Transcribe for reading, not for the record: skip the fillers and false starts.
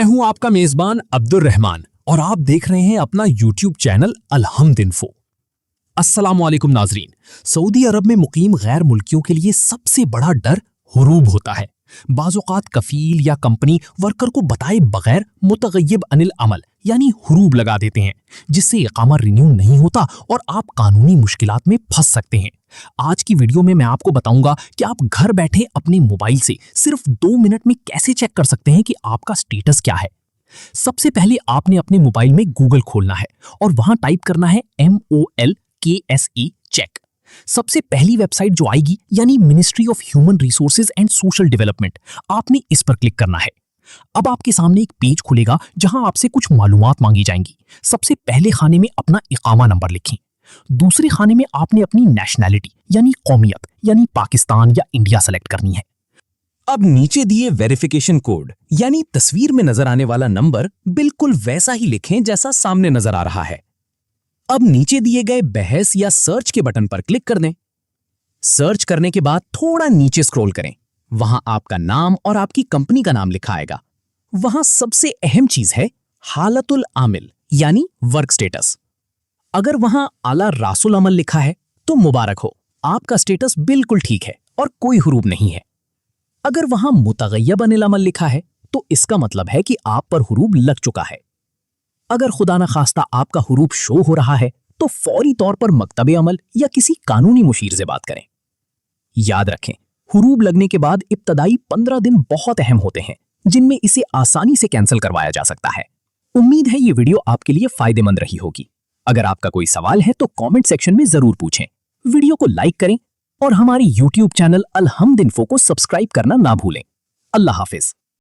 मैं हूं आपका मेजबान अब्दुल रहमान और आप देख रहे हैं अपना यूट्यूब चैनल अलहम्द इन्फो। अस्सलाम वालेकुम नाजरीन। सऊदी अरब में मुकीम गैर मुल्कियों के लिए सबसे बड़ा डर हुरूब होता है। बाज़ौक़ात कफील या कंपनी वर्कर को बताए बगैर मुतगय्यब अनिल अमल यानी हुरूब लगा देते हैं, जिससे इकामा रिन्यू नहीं होता और आप कानूनी मुश्किलात में फंस सकते हैं। आज की वीडियो में मैं आपको बताऊंगा कि आप घर बैठे अपने मोबाइल से सिर्फ 2 मिनट में कैसे चेक कर सकते हैं कि आपका स्टेटस क्या है। सबसे पहले आपने अपने मोबाइल में गूगल खोलना है और वहां टाइप करना है MOLKSE चेक। सबसे पहली वेबसाइट जो आएगी यानी ministry of human resources and social development, आपने इस पर क्लिक करना है। अब आपके सामने एक पेज खुलेगा जहां आपसे कुछ मालूमात मांगी जाएंगी। सबसे पहले खाने में अपना इकामा नंबर लिखें। दूसरे खाने में आपने अपनी नेशनैलिटी यानी कौमियत यानी पाकिस्तान या इंडिया सेलेक्ट करनी है। अब नीचे दिए वेरिफिकेशन कोड यानी तस्वीर में नजर आने वाला नंबर बिल्कुल वैसा ही लिखें जैसा सामने नजर आ रहा है। अब नीचे दिए गए बहस या सर्च के बटन पर क्लिक कर दें। सर्च करने के बाद थोड़ा नीचे स्क्रॉल करें। वहां आपका नाम और आपकी कंपनी का नाम लिखा आएगा। वहां सबसे अहम चीज है हालतुल आमिल यानी वर्क स्टेटस। अगर वहां आला रासुल अमल लिखा है तो मुबारक हो, आपका स्टेटस बिल्कुल ठीक है और कोई हुरूब नहीं है। अगर वहां मुतगय्यब अनिल अमल लिखा है तो इसका मतलब है कि आप पर हुरूब लग चुका है। अगर खुदा न खास्ता आपका हुरूब शो हो रहा है तो फौरी तौर पर मकतबे अमल या किसी कानूनी मुशीर से बात करें। याद रखें, हुरूब लगने के बाद इब्तदाई 15 दिन बहुत अहम होते हैं जिनमें इसे आसानी से कैंसिल करवाया जा सकता है। उम्मीद है ये वीडियो आपके लिए फायदेमंद रही होगी। अगर आपका कोई सवाल है तो कमेंट सेक्शन में जरूर पूछें। वीडियो को लाइक करें और हमारे YouTube चैनल अलहम्द इन्फो को सब्सक्राइब करना ना भूलें। अल्लाह हाफिज।